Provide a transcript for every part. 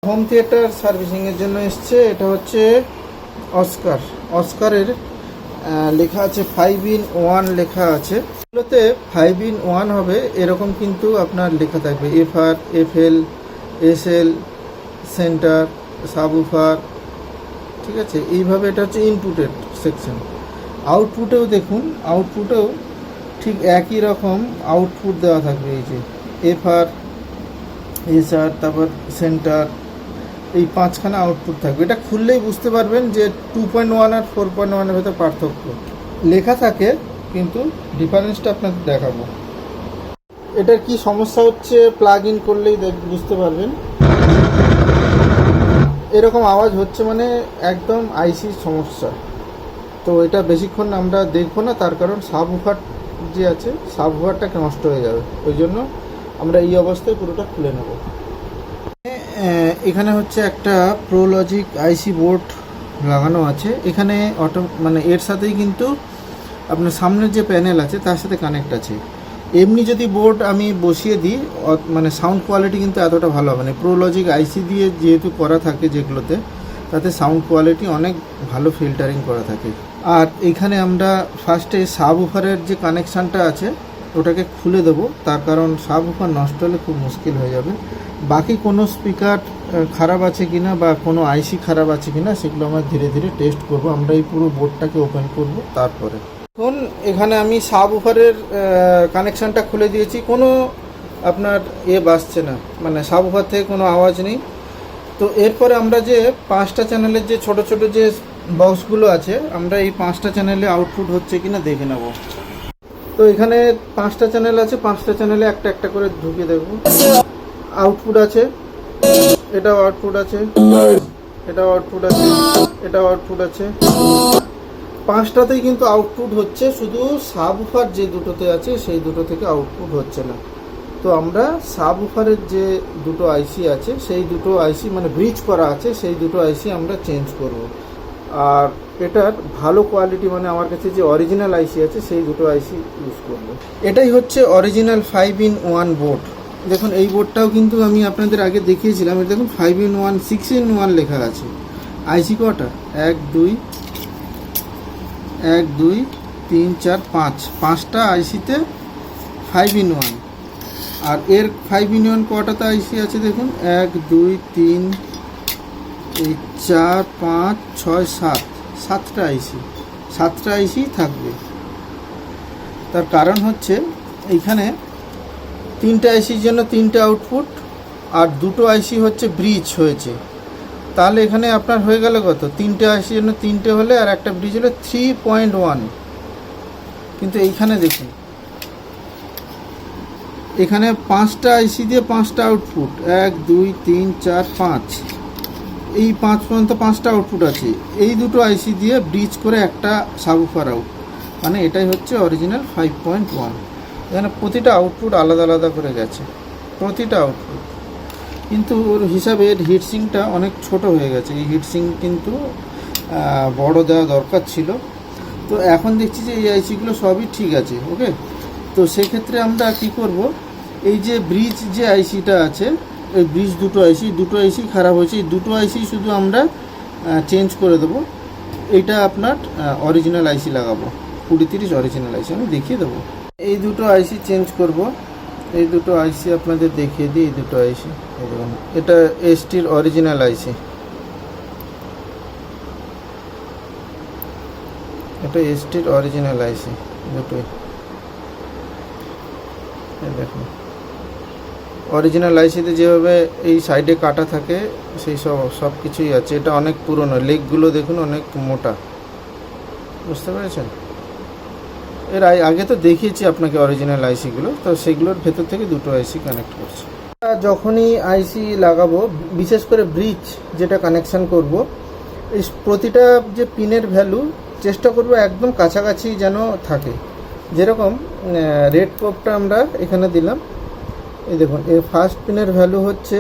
Home theatre সার্ভিসিংয়ের জন্য এসছে। এটা হচ্ছে অস্কারের লেখা আছে 5-in-1 লেখা আছে। এগুলোতে 5-in-1 হবে এরকম কিন্তু আপনার লেখা থাকবে, FR, FL, SL, centre, subwoofer, ঠিক আছে। এইভাবে এটা হচ্ছে ইনপুটের সেকশন। আউটপুটেও দেখুন, আউটপুটেও ঠিক একই রকম আউটপুট দেওয়া থাকবে। এই যে FR, SR, তারপর সেন্টার, এই 5খানা আউটপুট থাকবে। এটা খুললেই বুঝতে পারবেন যে 2.1 আর 4.1 এর ভেতর পার্থক্য লেখা থাকে, কিন্তু ডিফারেন্সটা আপনাদের দেখাবো। এটার কি সমস্যা হচ্ছে প্লাগ ইন করলেই বুঝতে পারবেন। এরকম আওয়াজ হচ্ছে মানে একদম আইসির সমস্যা। তো এটা বেশিক্ষণ আমরা দেখবো না, তার কারণ সাবউফার যে আছে, সাবউফারটাকে নষ্ট হয়ে যাবে। ওই জন্য আমরা এই অবস্থায় পুরোটা খুলে নেব। এখানে হচ্ছে একটা প্রোলজিক আইসি বোর্ড লাগানো আছে। এখানে মানে এর সাথেই কিন্তু আপনার সামনের যে প্যানেল আছে তার সাথে কানেক্ট আছে। এমনি যদি বোর্ড আমি বসিয়ে দিই, মানে সাউন্ড কোয়ালিটি কিন্তু এতটা ভালো হবে না। প্রোলজিক আইসি দিয়ে যেহেতু করা থাকে যেগুলোতে, তাতে সাউন্ড কোয়ালিটি অনেক ভালো ফিল্টারিং করা থাকে। আর এখানে আমরা ফার্স্টে সাবউফারের যে কানেকশানটা আছে ওটাকে খুলে দেবো, তার কারণ সাবউফার নষ্ট হলে খুব মুশকিল হয়ে যাবে। বাকি কোনো স্পিকার খারাপ আছে কিনা বা কোনো আইসি খারাপ আছে কিনা সেগুলো আমরা ধীরে ধীরে টেস্ট করব। আমরা এই পুরো বোর্ডটাকে ওপেন করব। তারপরে এখন এখানে আমি সাবউফারের কানেকশানটা খুলে দিয়েছি। কোনো আপনার বাজছে না, মানে সাবউফার থেকে কোনো আওয়াজ নেই। তো এরপরে আমরা যে 5টা চ্যানেলের যে ছোট ছোট যে বক্সগুলো আছে, আমরা এই 5টা চ্যানেলে আউটপুট হচ্ছে কিনা দেখে নেব। তো এখানে 5টা চ্যানেল আছে, 5টা চ্যানেলে একটা একটা করে ঢুকে দেখব। আউটপুট আছে, এটাও আউটপুট আছে, এটাও আউটপুট আছে, এটাও আউটপুট আছে। 5টাতেই কিন্তু আউটপুট হচ্ছে, শুধু সাবউফার যে দুটোতে আছে সেই দুটো থেকে আউটপুট হচ্ছে না। তো আমরা সাবউফারের যে দুটো আইসি আছে, সেই দুটো আইসি মানে ব্রিজ করা আছে, সেই দুটো আইসি আমরা চেঞ্জ করব। আর এটার ভালো কোয়ালিটি মানে আমার কাছে যে অরিজিনাল আইসি আছে সেই দুটো আইসি ইউজ করব। এটাই হচ্ছে অরিজিনাল 5-in-1 বোর্ড। দেখুন এই বোর্ডটাও কিন্তু আমি আপনাদের আগে দেখিয়েছিলাম। এটা দেখুন 5-in-1, 6-in-1 লেখা আছে। আইসি কটা? 1 2 3 4 5, 5টা আইসিতে 5-in-1। আর এর 5-in-1 কটাতে আইসি আছে দেখুন, 1 2 3 4 5 6 7, 7টা আইসি, 7টা আইসি থাকবে। তার কারণ হচ্ছে এইখানে 3টে আইসির জন্য 3টে আউটপুট, আর দুটো আইসি হচ্ছে ব্রিজ হয়েছে। তাহলে এখানে আপনার হয়ে গেল কত? 3টে আইসির জন্য 3টে হলে আর একটা ব্রিজ হলে 3.1। কিন্তু এইখানে দেখুন, এখানে 5টা আইসি দিয়ে 5টা আউটপুট, 1 2 3 4 5, এই 5 পর্যন্ত 5টা আউটপুট আছে। এই দুটো আইসি দিয়ে ব্রিজ করে একটা সাবউফার আউট, মানে এটাই হচ্ছে অরিজিনাল 5.1। এখানে প্রতিটা আউটপুট আলাদা আলাদা করে গেছে, প্রতিটা আউটপুট। কিন্তু ওর হিসাবে এর হিটসিংটা অনেক ছোট হয়ে গেছে। এই হিটসিং কিন্তু বড় দেওয়া দরকার ছিল। তো এখন দেখছি যে এই আইসিগুলো সবই ঠিক আছে, ওকে। তো সেক্ষেত্রে আমরা কি করব, এই যে ব্রিজ যে আইসিটা আছে, এই ব্রিজ দুটো আইসি খারাপ হয়েছে। এই দুটো আইসি শুধু আমরা চেঞ্জ করে দেবো। এইটা আপনার অরিজিনাল আইসি লাগাবো, 2030 অরিজিনাল আইসি আমি দেখিয়ে দেবো। এই দুটো আইসি চেঞ্জ করব। এই দুটো আইসি আপনাদের দেখিয়ে দিই। এই দুটো আইসি, এটা এসটির অরিজিনাল আইসি, এটা এসটির অরিজিনাল আইসি দুটোই। দেখুন অরিজিনাল আইসিতে যেভাবে এই সাইডে কাটা থাকে সেই সব কিছুই আছে। এটা অনেক পুরনো, লেগগুলো দেখুন অনেক মোটা, বুঝতে পেরেছেন। এর আগে তো দেখিয়েছি আপনাকে অরিজিনাল আইসিগুলো, তো সেগুলোর ভেতর থেকে দুটো আইসি কানেক্ট করছি। যখনই আইসি লাগাবো, বিশেষ করে ব্রিজ যেটা কানেকশান করব, এই প্রতিটা যে পিনের ভ্যালু চেষ্টা করব একদম কাছাকাছি যেন থাকে। যেরকম রেড পোপটা আমরা এখানে দিলাম, এই দেখুন এই ফার্স্ট পিনের ভ্যালু হচ্ছে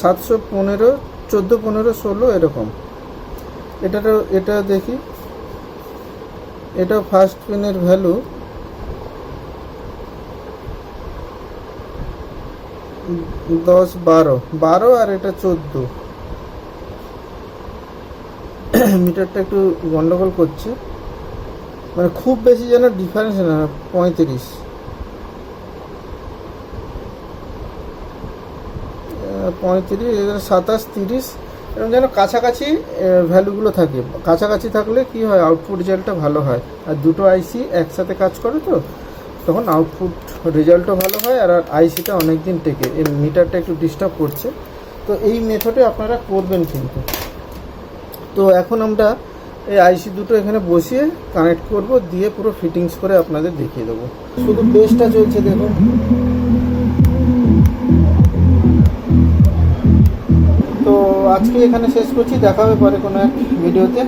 715, 14 15 16 এরকম। এটা দেখি, এটা ফার্স্ট পিনের ভ্যালু 10 12 12, আর এটা 14। মিটারটা একটু গন্ডগোল করছে, মানে খুব বেশি যেন ডিফারেন্স না, 35, 27, 30 এরকম যেন কাছাকাছি ভ্যালুগুলো থাকে। কাছাকাছি থাকলে কি হয়, আউটপুট রেজাল্টটা ভালো হয়। আর দুটো আইসি একসাথে কাজ করে তো তখন আউটপুট রেজাল্টও ভালো হয়, আর আইসিটা অনেক দিন টেকে। এর মিটারটা একটু ডিস্টার্ব করছে, তো এই মেথডে আপনারা করবেন কিন্তু। তো এখন আমরা এই আইসি দুটো এখানে বসিয়ে কানেক্ট করব, দিয়ে পুরো ফিটিংস করে আপনাদের দেখিয়ে দেবো। শুধু বেসটা চলছে দেখুন। তো আজকে এখানে শেষ করছি, দেখা হবে পরে কোনো এক ভিডিওতে।